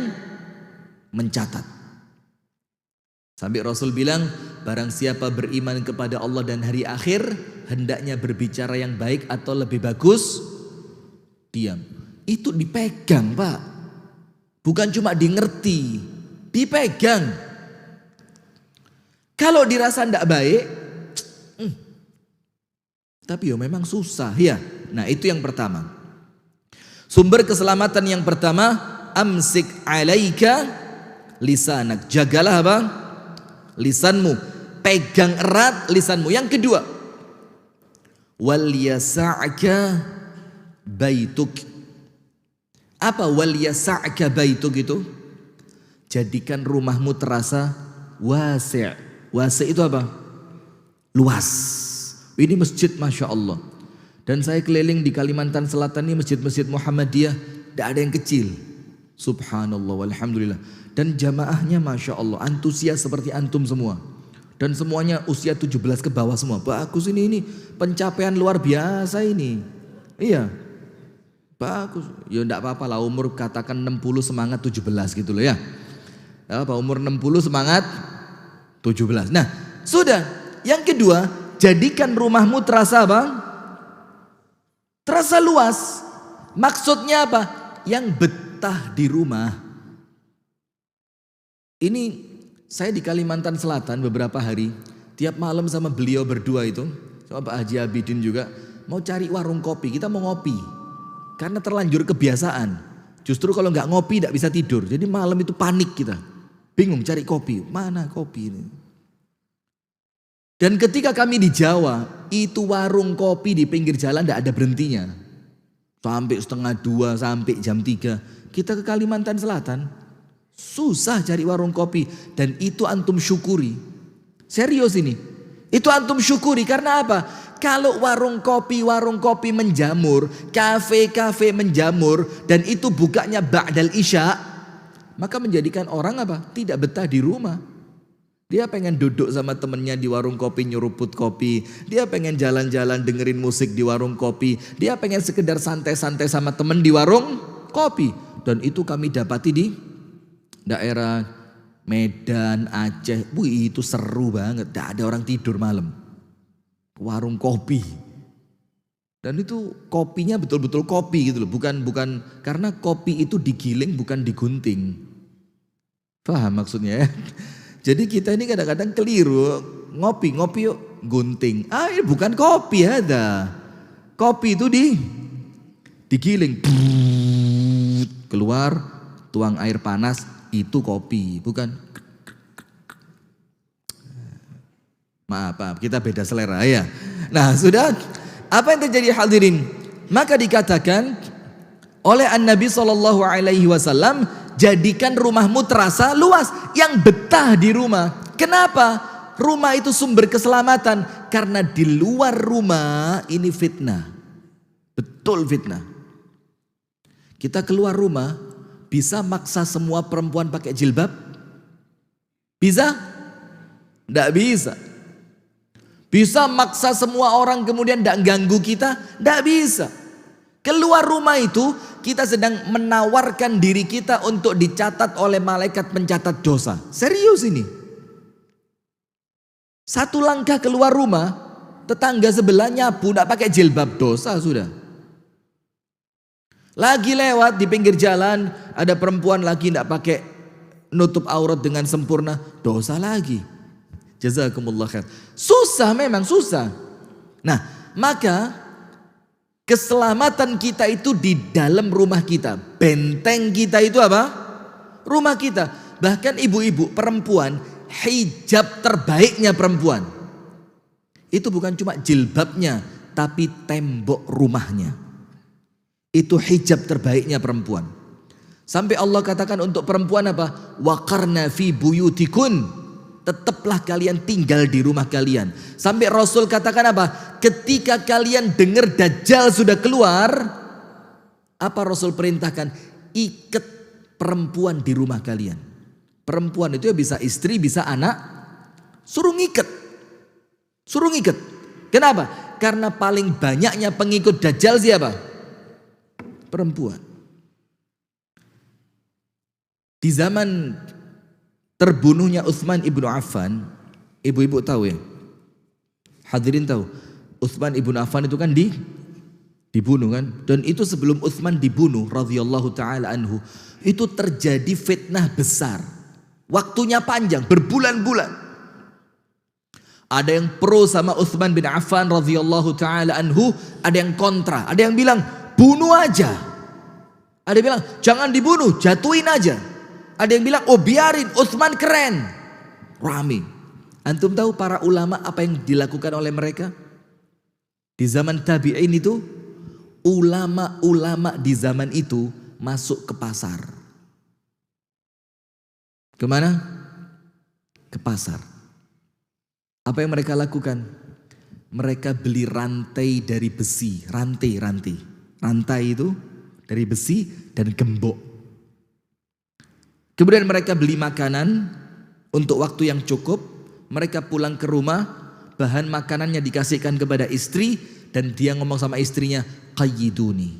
mencatat. Sampai Rasul bilang, barang siapa beriman kepada Allah dan hari akhir, hendaknya berbicara yang baik atau lebih bagus diam. Itu dipegang, Pak. Bukan cuma dimengerti, dipegang. Kalau dirasa tidak baik, tapi ya memang susah ya. Nah itu yang pertama. Sumber keselamatan yang pertama, amsik alaika lisanak. Jagalah apa? Lisanmu. Pegang erat lisanmu. Yang kedua, wal yasa'ka baituk. Apa wal yasa'ka baituk itu? Jadikan rumahmu terasa wasi'. Wasi' itu apa? Luas. Ini masjid Masya Allah. Dan saya keliling di Kalimantan Selatan ini masjid-masjid Muhammadiyah, tidak ada yang kecil. Subhanallah walhamdulillah. Dan jamaahnya Masya Allah antusias seperti antum semua. Dan semuanya usia 17 ke bawah semua. Bagus ini pencapaian luar biasa ini. Iya. Bagus. Ya enggak apa-apa lah, umur katakan 60 semangat 17 gitu loh ya. Apa umur 60 semangat 17. Nah, sudah. Yang kedua, jadikan rumahmu terasa apa? Terasa luas. Maksudnya apa? Yang betah di rumah. Ini saya di Kalimantan Selatan beberapa hari, tiap malam sama beliau berdua itu, sama Pak Haji Abidin juga, mau cari warung kopi, kita mau ngopi. Karena terlanjur kebiasaan. Justru kalau nggak ngopi nggak bisa tidur. Jadi malam itu panik kita. Bingung cari kopi, mana kopi ini? Dan ketika kami di Jawa, itu warung kopi di pinggir jalan tidak ada berhentinya. Sampai 1:30, sampai jam 3. Kita ke Kalimantan Selatan, susah cari warung kopi. Dan itu antum syukuri. Serius ini. Itu antum syukuri karena apa? Kalau warung kopi menjamur, kafe-kafe menjamur, dan itu bukanya ba'dal isya, maka menjadikan orang apa? Tidak betah di rumah. Dia pengen duduk sama temennya di warung kopi nyeruput kopi. Dia pengen jalan-jalan dengerin musik di warung kopi. Dia pengen sekedar santai-santai sama temen di warung kopi. Dan itu kami dapati di daerah Medan, Aceh. Wih itu seru banget. Tidak ada orang tidur malam. Warung kopi. Dan itu kopinya betul-betul kopi gitu loh. Bukan karena kopi itu digiling bukan digunting. Paham maksudnya ya? Jadi kita ini kadang-kadang keliru, ngopi yuk, gunting. Ini bukan kopi ada. Kopi itu digiling. Keluar, tuang air panas, itu kopi, bukan. Maaf, kita beda selera ya. Nah, sudah apa yang terjadi hadirin? Maka dikatakan oleh An-Nabi SAW, jadikan rumahmu terasa luas, yang betah di rumah. Kenapa? Rumah itu sumber keselamatan, karena di luar rumah ini fitnah. Betul fitnah. Kita keluar rumah, bisa maksa semua perempuan pakai jilbab? Bisa? Tidak bisa. Bisa maksa semua orang kemudian tidak ganggu kita? Tidak bisa. Keluar rumah itu kita sedang menawarkan diri kita untuk dicatat oleh malaikat pencatat dosa. Serius ini. Satu langkah keluar rumah, tetangga sebelah nyapu tidak pakai jilbab, dosa sudah. Lagi lewat di pinggir jalan, ada perempuan lagi tidak pakai nutup aurat dengan sempurna, dosa lagi. Jazakumullah khair. Susah, memang susah. Nah, maka keselamatan kita itu di dalam rumah kita. Benteng kita itu apa? Rumah kita. Bahkan ibu-ibu perempuan, hijab terbaiknya perempuan itu bukan cuma jilbabnya, tapi tembok rumahnya. Itu hijab terbaiknya perempuan. Sampai Allah katakan untuk perempuan apa? Waqarna fi buyutikun. Tetaplah kalian tinggal di rumah kalian. Sampai Rasul katakan apa? Ketika kalian dengar Dajjal sudah keluar, apa Rasul perintahkan? Ikat perempuan di rumah kalian. Perempuan itu ya bisa istri, bisa anak. Suruh ngikat. Suruh ngikat. Kenapa? Karena paling banyaknya pengikut Dajjal siapa? Perempuan. Di zaman terbunuhnya Utsman ibnu Affan, ibu-ibu tahu ya? Hadirin tahu, Utsman ibnu Affan itu kan dibunuh kan? Dan itu sebelum Utsman dibunuh radhiyallahu taala anhu, itu terjadi fitnah besar. Waktunya panjang, berbulan-bulan. Ada yang pro sama Utsman bin Affan radhiyallahu taala anhu, ada yang kontra, ada yang bilang bunuh aja. Ada yang bilang jangan dibunuh, jatuhin aja. Ada yang bilang, oh biarin, Utsman keren. Rame. Antum tahu para ulama apa yang dilakukan oleh mereka? Di zaman tabi'in itu, ulama-ulama di zaman itu masuk ke pasar. Kemana? Ke pasar. Apa yang mereka lakukan? Mereka beli rantai dari besi. Rantai. Rantai itu dari besi dan gembok. Kemudian mereka beli makanan untuk waktu yang cukup. Mereka pulang ke rumah, bahan makanannya dikasihkan kepada istri, dan dia ngomong sama istrinya, qayyiduni,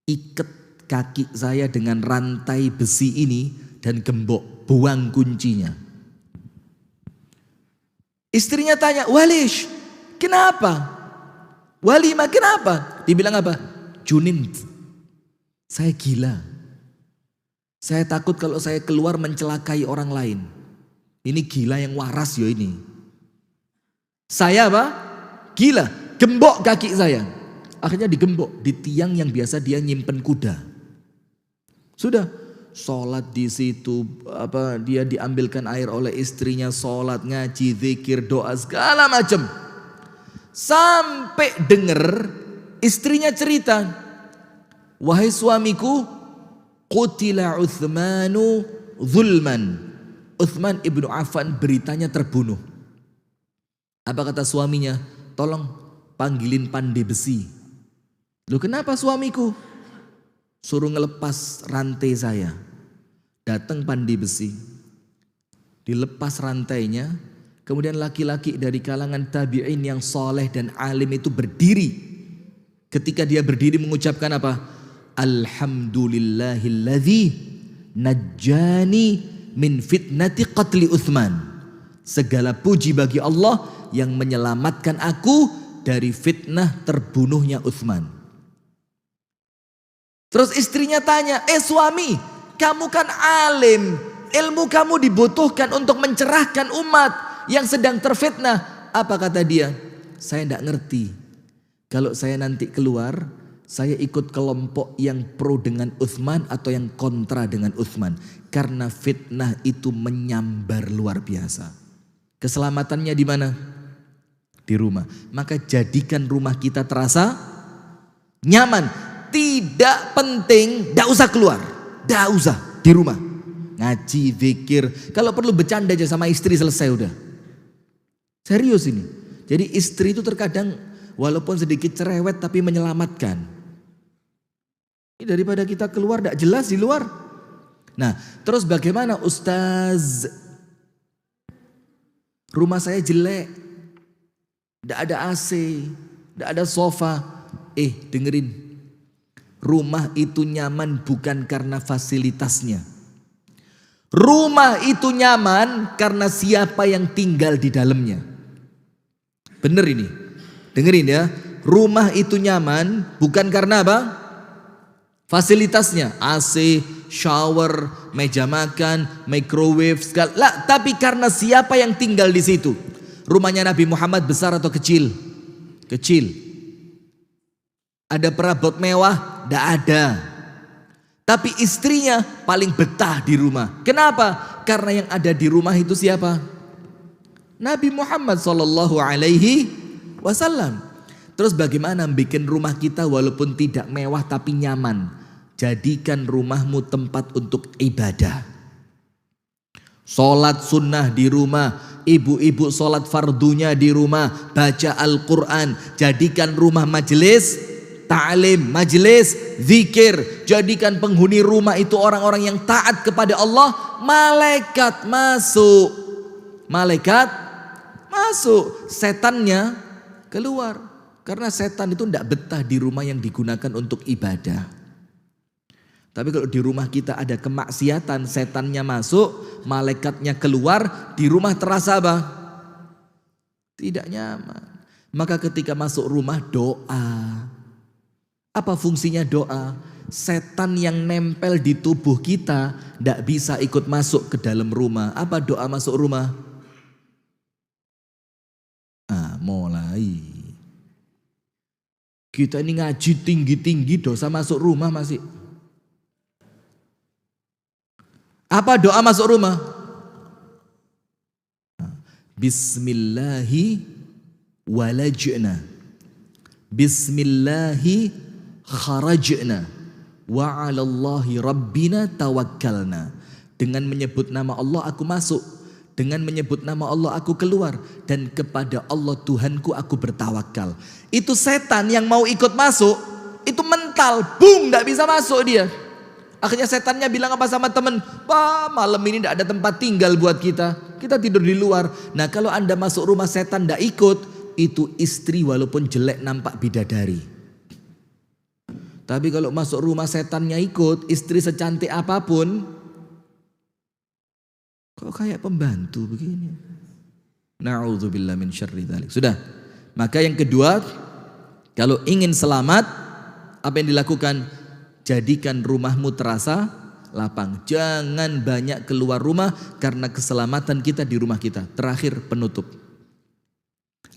ikat kaki saya dengan rantai besi ini dan gembok, buang kuncinya. Istrinya tanya, Walish, kenapa? Walima, kenapa? Dibilang apa? Junin, saya gila. Saya takut kalau saya keluar mencelakai orang lain. Ini gila yang waras yo ini. Saya apa? Gila. Gembok kaki saya. Akhirnya digembok di tiang yang biasa dia nyimpen kuda. Sudah. Sholat di situ. Dia diambilkan air oleh istrinya. Sholat, ngaji, zikir, doa, segala macam. Sampai dengar istrinya cerita. Wahai suamiku, qutila Utsmanu zulman. Utsman ibnu Affan beritanya terbunuh. Apa kata suaminya? Tolong panggilin pandai besi. Loh kenapa suamiku? Suruh ngelepas rantai saya. Datang pandai besi. Dilepas rantainya. Kemudian laki-laki dari kalangan tabi'in yang soleh dan alim itu berdiri. Ketika dia berdiri mengucapkan apa? Alhamdulillahilladzi najjani min fitnati qatli Utsman. Segala puji bagi Allah yang menyelamatkan aku dari fitnah terbunuhnya Utsman. Terus istrinya tanya, suami, kamu kan alim, ilmu kamu dibutuhkan untuk mencerahkan umat yang sedang terfitnah. Apa kata dia? Saya tidak ngerti. Kalau saya nanti keluar, Saya ikut kelompok yang pro dengan Utsman atau yang kontra dengan Utsman. Karena fitnah itu menyambar luar biasa. Keselamatannya di mana? Di rumah. Maka jadikan rumah kita terasa nyaman. Tidak penting, tidak usah keluar. Tidak usah, di rumah. Ngaji, zikir. Kalau perlu bercanda aja sama istri, selesai udah. Serius ini. Jadi istri itu terkadang walaupun sedikit cerewet tapi menyelamatkan. Daripada kita keluar tidak jelas di luar. Nah, terus bagaimana Ustaz? Rumah saya jelek, tidak ada AC, tidak ada sofa. Dengerin, rumah itu nyaman bukan karena fasilitasnya. Rumah itu nyaman karena siapa yang tinggal di dalamnya. Bener ini, dengerin ya. Rumah itu nyaman bukan karena apa? Fasilitasnya, AC, shower, meja makan, microwave, segala. Tapi karena siapa yang tinggal di situ. Rumahnya Nabi Muhammad besar atau kecil? Kecil. Ada perabot mewah? Tidak ada. Tapi istrinya paling betah di rumah. Kenapa? Karena yang ada di rumah itu siapa? Nabi Muhammad SAW. Terus bagaimana bikin rumah kita walaupun tidak mewah tapi nyaman? Jadikan rumahmu tempat untuk ibadah. Sholat sunnah di rumah. Ibu-ibu sholat fardunya di rumah. Baca Al-Quran. Jadikan rumah majelis ta'lim, majelis zikir. Jadikan penghuni rumah itu orang-orang yang taat kepada Allah. Malaikat masuk. Malaikat masuk. Setannya keluar. Karena setan itu tidak betah di rumah yang digunakan untuk ibadah. Tapi kalau di rumah kita ada kemaksiatan, setannya masuk, malaikatnya keluar, di rumah terasa apa? Tidak nyaman. Maka ketika masuk rumah doa. Apa fungsinya doa? Setan yang nempel di tubuh kita tidak bisa ikut masuk ke dalam rumah. Apa doa masuk rumah? Mulai. Kita ini ngaji tinggi-tinggi, dosa masuk rumah masih. Apa doa masuk rumah? Bismillahi walajna. Bismillahi kharajna. Wa 'alallahi rabbina tawakkalna. Dengan menyebut nama Allah aku masuk. Dengan menyebut nama Allah aku keluar. Dan kepada Allah Tuhanku aku bertawakal. Itu setan yang mau ikut masuk. Itu mental. Boom, gak bisa masuk dia. Akhirnya setannya bilang apa sama teman? Pak, malam ini tidak ada tempat tinggal buat kita. Kita tidur di luar. Nah, kalau Anda masuk rumah setan tidak ikut, itu istri walaupun jelek nampak bidadari. Tapi kalau masuk rumah setannya ikut, istri secantik apapun, kok kayak pembantu begini. Na'udzubillah min syarri dzalik. Sudah. Maka yang kedua, kalau ingin selamat, apa yang dilakukan? Jadikan rumahmu terasa lapang. Jangan banyak keluar rumah karena keselamatan kita di rumah kita. Terakhir penutup.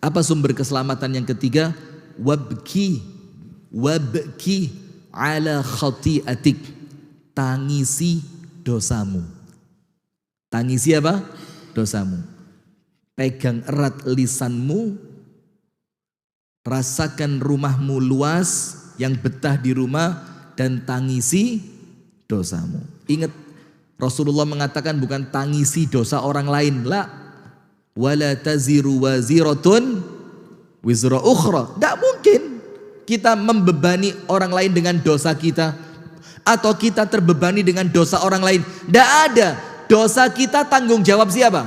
Apa sumber keselamatan yang ketiga? Wabki ala khati'atik. Tangisi dosamu. Tangisi apa? Dosamu. Pegang erat lisanmu. Rasakan rumahmu luas yang betah di rumah. Dan tangisi dosamu. Ingat Rasulullah mengatakan bukan tangisi dosa orang lain. La. Wala taziru waziratun wizra ukhra. Tidak mungkin kita membebani orang lain dengan dosa kita. Atau kita terbebani dengan dosa orang lain. Tidak ada. Dosa kita tanggung jawab siapa?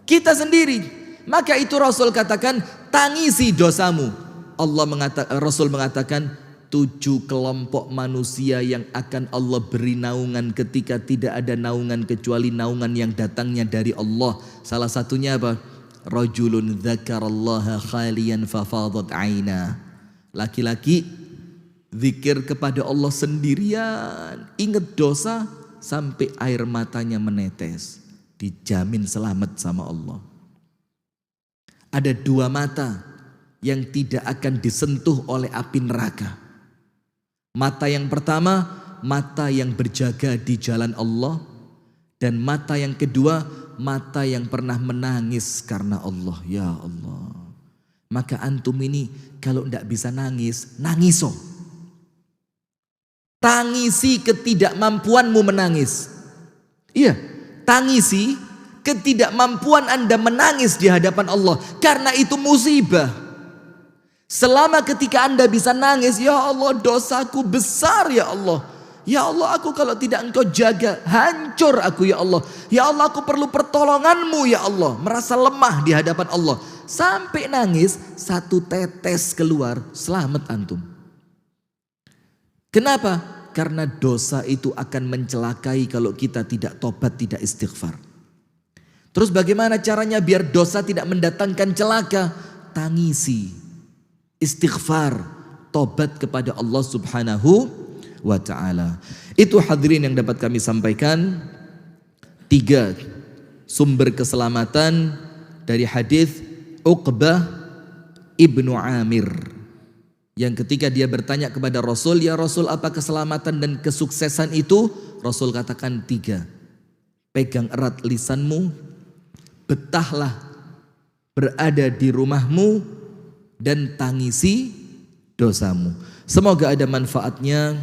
Kita sendiri. Maka itu Rasul katakan tangisi dosamu. Rasul mengatakan 7 kelompok manusia yang akan Allah beri naungan ketika tidak ada naungan kecuali naungan yang datangnya dari Allah. Salah satunya apa? Rajulun dzakarallaha khaliyan fafadat aina. Laki-laki zikir kepada Allah sendirian, ingat dosa sampai air matanya menetes. Dijamin selamat sama Allah. Ada 2 mata yang tidak akan disentuh oleh api neraka. Mata yang pertama, mata yang berjaga di jalan Allah. Dan mata yang kedua, mata yang pernah menangis karena Allah. Ya Allah. Maka antum ini kalau tidak bisa nangis, nangiso. Tangisi ketidakmampuanmu menangis. Iya, tangisi ketidakmampuan Anda menangis di hadapan Allah. Karena itu musibah. Selama ketika Anda bisa nangis, ya Allah dosaku besar ya Allah. Ya Allah aku kalau tidak Engkau jaga, hancur aku ya Allah. Ya Allah aku perlu pertolonganmu ya Allah. Merasa lemah di hadapan Allah. Sampai nangis, satu tetes keluar, selamat antum. Kenapa? Karena dosa itu akan mencelakai kalau kita tidak tobat, tidak istighfar. Terus bagaimana caranya biar dosa tidak mendatangkan celaka? Tangisi, istighfar, tobat kepada Allah Subhanahu wa ta'ala. Itu hadirin yang dapat kami sampaikan. 3 sumber keselamatan dari hadis Uqbah ibnu Amir, yang ketika dia bertanya kepada Rasul, ya Rasul apa keselamatan dan kesuksesan itu? Rasul katakan 3. Pegang erat lisanmu, betahlah berada di rumahmu, dan tangisi dosamu. Semoga ada manfaatnya.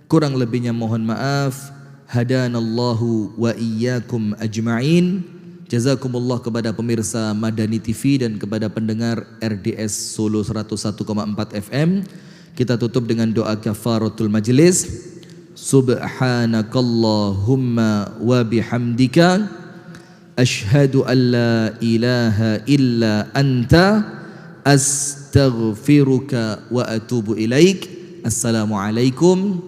Kurang lebihnya mohon maaf. Hadanallahu wa iyyakum ajma'in. Jazakumullah kepada pemirsa Madani TV dan kepada pendengar RDS Solo 101,4 FM. Kita tutup dengan doa kafaratul majlis. Subhanakallahumma wa bihamdika asyhadu an la ilaha illa anta astaghfiruka wa atubu ilaik. Assalamualaikum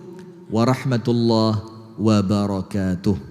warahmatullahi wabarakatuh.